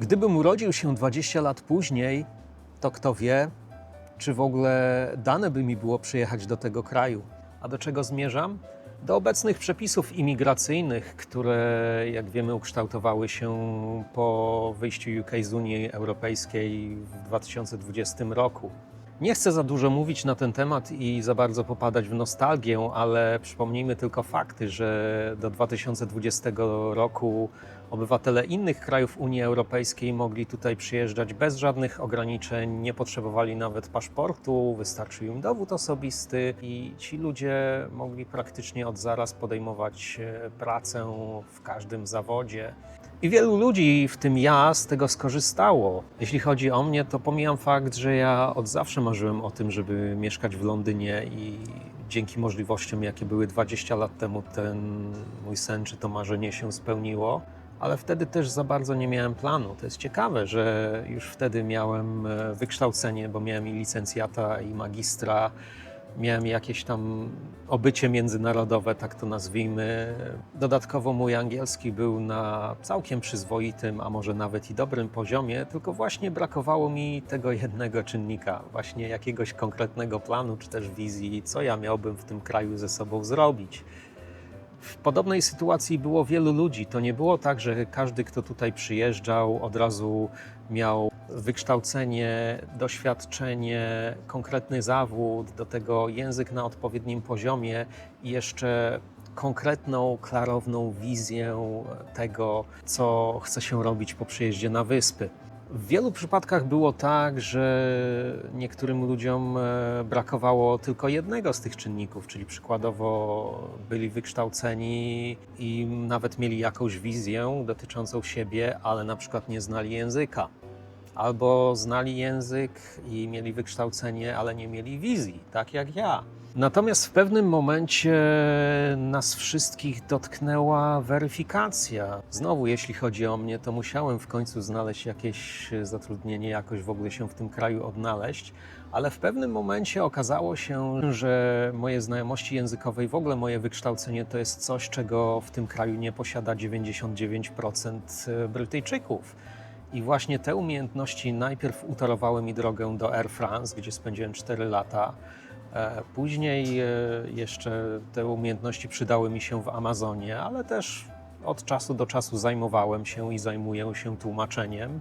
Gdybym urodził się 20 lat później, to kto wie, czy w ogóle dane by mi było przyjechać do tego kraju. A do czego zmierzam? Do obecnych przepisów imigracyjnych, które, jak wiemy, ukształtowały się po wyjściu UK z Unii Europejskiej w 2020 roku. Nie chcę za dużo mówić na ten temat i za bardzo popadać w nostalgię, ale przypomnijmy tylko fakty, że do 2020 roku obywatele innych krajów Unii Europejskiej mogli tutaj przyjeżdżać bez żadnych ograniczeń, nie potrzebowali nawet paszportu, wystarczył im dowód osobisty i ci ludzie mogli praktycznie od zaraz podejmować pracę w każdym zawodzie. I wielu ludzi, w tym ja, z tego skorzystało. Jeśli chodzi o mnie, to pomijam fakt, że ja od zawsze marzyłem o tym, żeby mieszkać w Londynie i dzięki możliwościom, jakie były 20 lat temu, ten mój sen czy to marzenie się spełniło. Ale wtedy też za bardzo nie miałem planu. To jest ciekawe, że już wtedy miałem wykształcenie, bo miałem i licencjata, i magistra. Miałem jakieś tam obycie międzynarodowe, tak to nazwijmy. Dodatkowo mój angielski był na całkiem przyzwoitym, a może nawet i dobrym poziomie, tylko właśnie brakowało mi tego jednego czynnika, właśnie jakiegoś konkretnego planu czy też wizji, co ja miałbym w tym kraju ze sobą zrobić. W podobnej sytuacji było wielu ludzi. To nie było tak, że każdy, kto tutaj przyjeżdżał, od razu miał wykształcenie, doświadczenie, konkretny zawód, do tego język na odpowiednim poziomie i jeszcze konkretną, klarowną wizję tego, co chce się robić po przyjeździe na wyspy. W wielu przypadkach było tak, że niektórym ludziom brakowało tylko jednego z tych czynników, czyli przykładowo byli wykształceni i nawet mieli jakąś wizję dotyczącą siebie, ale na przykład nie znali języka. Albo znali język i mieli wykształcenie, ale nie mieli wizji, tak jak ja. Natomiast w pewnym momencie nas wszystkich dotknęła weryfikacja. Znowu, jeśli chodzi o mnie, to musiałem w końcu znaleźć jakieś zatrudnienie, jakoś w ogóle się w tym kraju odnaleźć, ale w pewnym momencie okazało się, że moje znajomości językowe i w ogóle moje wykształcenie to jest coś, czego w tym kraju nie posiada 99% Brytyjczyków. I właśnie te umiejętności najpierw utorowały mi drogę do Air France, gdzie spędziłem 4 lata. Później jeszcze te umiejętności przydały mi się w Amazonie, ale też od czasu do czasu zajmowałem się i zajmuję się tłumaczeniem,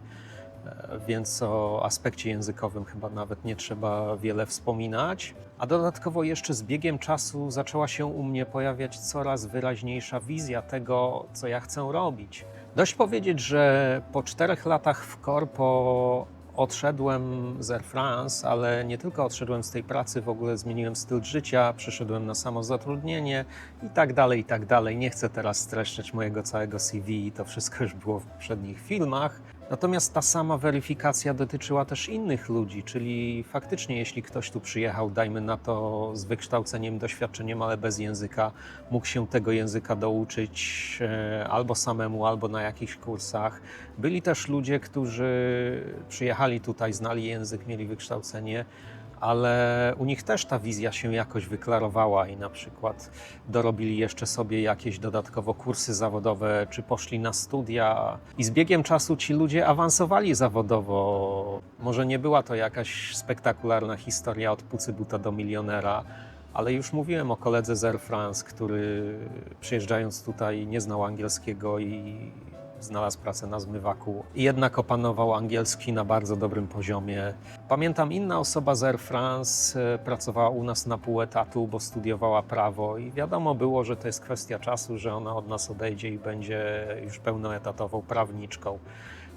więc o aspekcie językowym chyba nawet nie trzeba wiele wspominać. A dodatkowo jeszcze z biegiem czasu zaczęła się u mnie pojawiać coraz wyraźniejsza wizja tego, co ja chcę robić. Dość powiedzieć, że po 4 latach w korpo odszedłem z Air France, ale nie tylko odszedłem z tej pracy, w ogóle zmieniłem styl życia, przeszedłem na samozatrudnienie i tak dalej, i tak dalej. Nie chcę teraz streszczać mojego całego CV, to wszystko już było w poprzednich filmach. Natomiast ta sama weryfikacja dotyczyła też innych ludzi, czyli faktycznie jeśli ktoś tu przyjechał, dajmy na to z wykształceniem, doświadczeniem, ale bez języka, mógł się tego języka douczyć albo samemu, albo na jakichś kursach. Byli też ludzie, którzy przyjechali tutaj, znali język, mieli wykształcenie, ale u nich też ta wizja się jakoś wyklarowała i na przykład dorobili jeszcze sobie jakieś dodatkowo kursy zawodowe, czy poszli na studia i z biegiem czasu ci ludzie awansowali zawodowo. Może nie była to jakaś spektakularna historia od pucybuta do milionera, ale już mówiłem o koledze z Air France, który przyjeżdżając tutaj nie znał angielskiego i znalazł pracę na zmywaku i jednak opanował angielski na bardzo dobrym poziomie. Pamiętam, inna osoba z Air France pracowała u nas na pół etatu, bo studiowała prawo i wiadomo było, że to jest kwestia czasu, że ona od nas odejdzie i będzie już pełnoetatową prawniczką.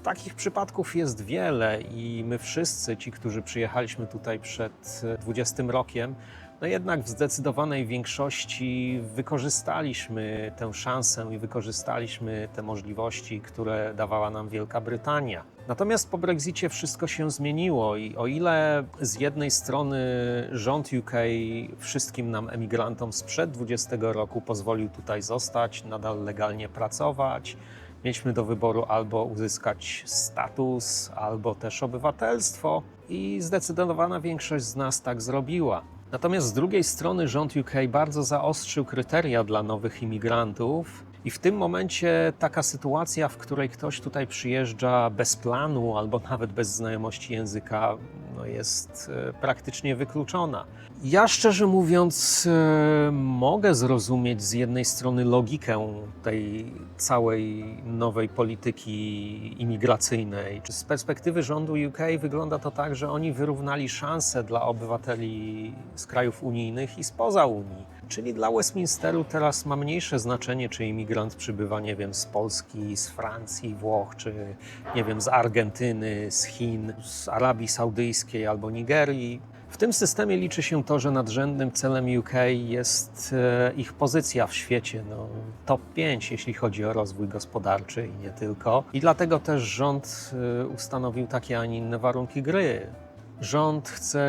Takich przypadków jest wiele i my wszyscy, ci, którzy przyjechaliśmy tutaj przed 20 rokiem, no jednak w zdecydowanej większości wykorzystaliśmy tę szansę i wykorzystaliśmy te możliwości, które dawała nam Wielka Brytania. Natomiast po Brexicie wszystko się zmieniło i o ile z jednej strony rząd UK wszystkim nam emigrantom sprzed 20 roku pozwolił tutaj zostać, nadal legalnie pracować, mieliśmy do wyboru albo uzyskać status, albo też obywatelstwo i zdecydowana większość z nas tak zrobiła. Natomiast z drugiej strony rząd UK bardzo zaostrzył kryteria dla nowych imigrantów I w tym momencie taka sytuacja, w której ktoś tutaj przyjeżdża bez planu albo nawet bez znajomości języka, no jest praktycznie wykluczona. Ja szczerze mówiąc mogę zrozumieć z jednej strony logikę tej całej nowej polityki imigracyjnej. Z perspektywy rządu UK wygląda to tak, że oni wyrównali szanse dla obywateli z krajów unijnych i spoza Unii. Czyli dla Westminsteru teraz ma mniejsze znaczenie, czy imigrant przybywa, nie wiem, z Polski, z Francji, Włoch, czy nie wiem, z Argentyny, z Chin, z Arabii Saudyjskiej albo Nigerii. W tym systemie liczy się to, że nadrzędnym celem UK jest ich pozycja w świecie, top 5, jeśli chodzi o rozwój gospodarczy i nie tylko. I dlatego też rząd ustanowił takie, a nie inne warunki gry. Rząd chce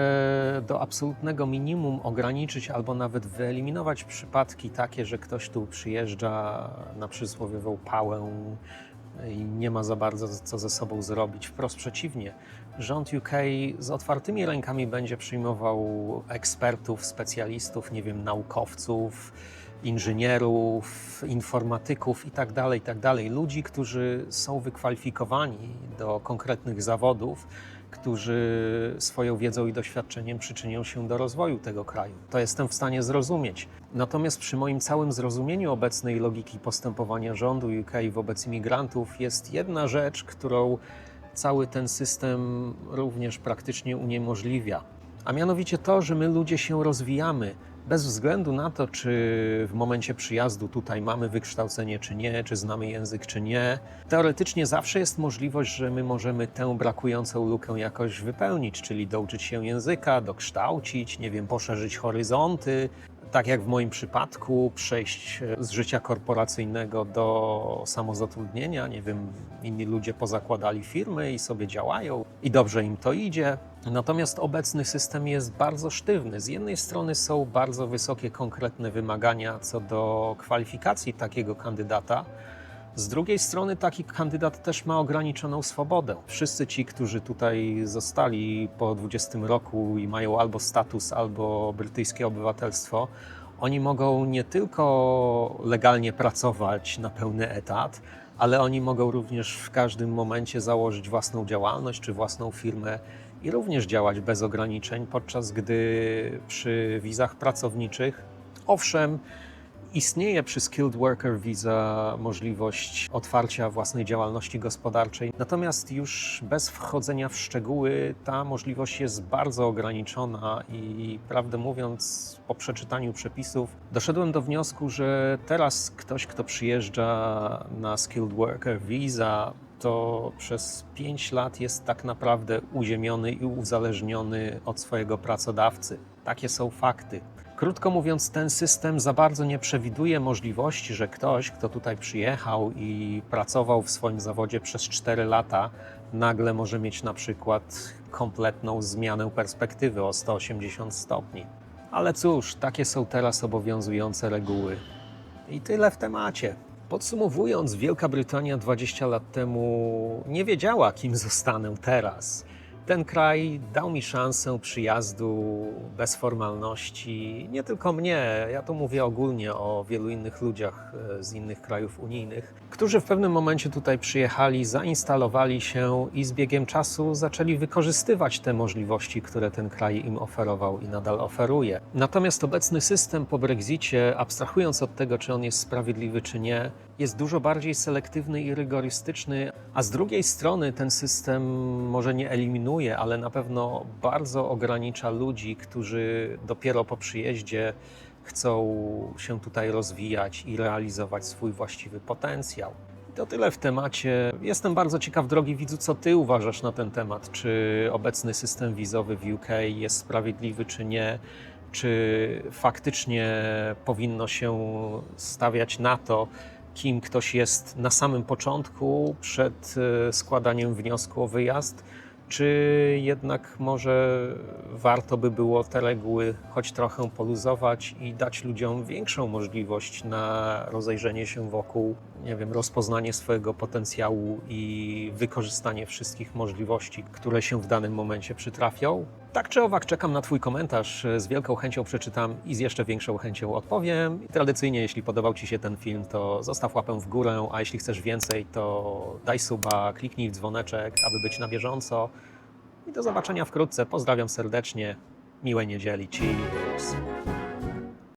do absolutnego minimum ograniczyć albo nawet wyeliminować przypadki takie, że ktoś tu przyjeżdża na przysłowiową pałę i nie ma za bardzo co ze sobą zrobić. Wprost przeciwnie. Rząd UK z otwartymi rękami będzie przyjmował ekspertów, specjalistów, nie wiem, naukowców, inżynierów, informatyków itd., ludzi, którzy są wykwalifikowani do konkretnych zawodów, którzy swoją wiedzą i doświadczeniem przyczynią się do rozwoju tego kraju. To jestem w stanie zrozumieć. Natomiast przy moim całym zrozumieniu obecnej logiki postępowania rządu UK wobec imigrantów jest jedna rzecz, którą cały ten system również praktycznie uniemożliwia. A mianowicie to, że my ludzie się rozwijamy. Bez względu na to, czy w momencie przyjazdu tutaj mamy wykształcenie, czy nie, czy znamy język, czy nie. Teoretycznie zawsze jest możliwość, że my możemy tę brakującą lukę jakoś wypełnić, czyli douczyć się języka, dokształcić, nie wiem, poszerzyć horyzonty. Tak jak w moim przypadku, przejść z życia korporacyjnego do samozatrudnienia. Nie wiem, inni ludzie pozakładali firmy i sobie działają i dobrze im to idzie. Natomiast obecny system jest bardzo sztywny. Z jednej strony są bardzo wysokie, konkretne wymagania co do kwalifikacji takiego kandydata. Z drugiej strony taki kandydat też ma ograniczoną swobodę. Wszyscy ci, którzy tutaj zostali po 20 roku i mają albo status, albo brytyjskie obywatelstwo, oni mogą nie tylko legalnie pracować na pełny etat, ale oni mogą również w każdym momencie założyć własną działalność czy własną firmę i również działać bez ograniczeń, podczas gdy przy wizach pracowniczych, owszem, istnieje przy Skilled Worker Visa możliwość otwarcia własnej działalności gospodarczej, natomiast już bez wchodzenia w szczegóły ta możliwość jest bardzo ograniczona i prawdę mówiąc, po przeczytaniu przepisów doszedłem do wniosku, że teraz ktoś, kto przyjeżdża na Skilled Worker Visa, to przez 5 lat jest tak naprawdę uziemiony i uzależniony od swojego pracodawcy. Takie są fakty. Krótko mówiąc, ten system za bardzo nie przewiduje możliwości, że ktoś, kto tutaj przyjechał i pracował w swoim zawodzie przez 4 lata, nagle może mieć na przykład kompletną zmianę perspektywy o 180 stopni. Ale cóż, takie są teraz obowiązujące reguły. I tyle w temacie. Podsumowując, Wielka Brytania 20 lat temu nie wiedziała, kim zostanę teraz. Ten kraj dał mi szansę przyjazdu bez formalności. Nie tylko mnie, ja tu mówię ogólnie o wielu innych ludziach z innych krajów unijnych, którzy w pewnym momencie tutaj przyjechali, zainstalowali się i z biegiem czasu zaczęli wykorzystywać te możliwości, które ten kraj im oferował i nadal oferuje. Natomiast obecny system po Brexicie, abstrahując od tego, czy on jest sprawiedliwy, czy nie, jest dużo bardziej selektywny i rygorystyczny, a z drugiej strony ten system może nie eliminuje, ale na pewno bardzo ogranicza ludzi, którzy dopiero po przyjeździe chcą się tutaj rozwijać i realizować swój właściwy potencjał. To tyle w temacie. Jestem bardzo ciekaw, drogi widzu, co Ty uważasz na ten temat. Czy obecny system wizowy w UK jest sprawiedliwy, czy nie? Czy faktycznie powinno się stawiać na to, kim ktoś jest na samym początku, przed składaniem wniosku o wyjazd, czy jednak może warto by było te reguły choć trochę poluzować i dać ludziom większą możliwość na rozejrzenie się wokół nie wiem, rozpoznanie swojego potencjału i wykorzystanie wszystkich możliwości, które się w danym momencie przytrafią. Tak czy owak, czekam na Twój komentarz. Z wielką chęcią przeczytam i z jeszcze większą chęcią odpowiem. I tradycyjnie, jeśli podobał Ci się ten film, to zostaw łapę w górę, a jeśli chcesz więcej, to daj suba, kliknij w dzwoneczek, aby być na bieżąco. I do zobaczenia wkrótce. Pozdrawiam serdecznie. Miłej niedzieli. Cheers.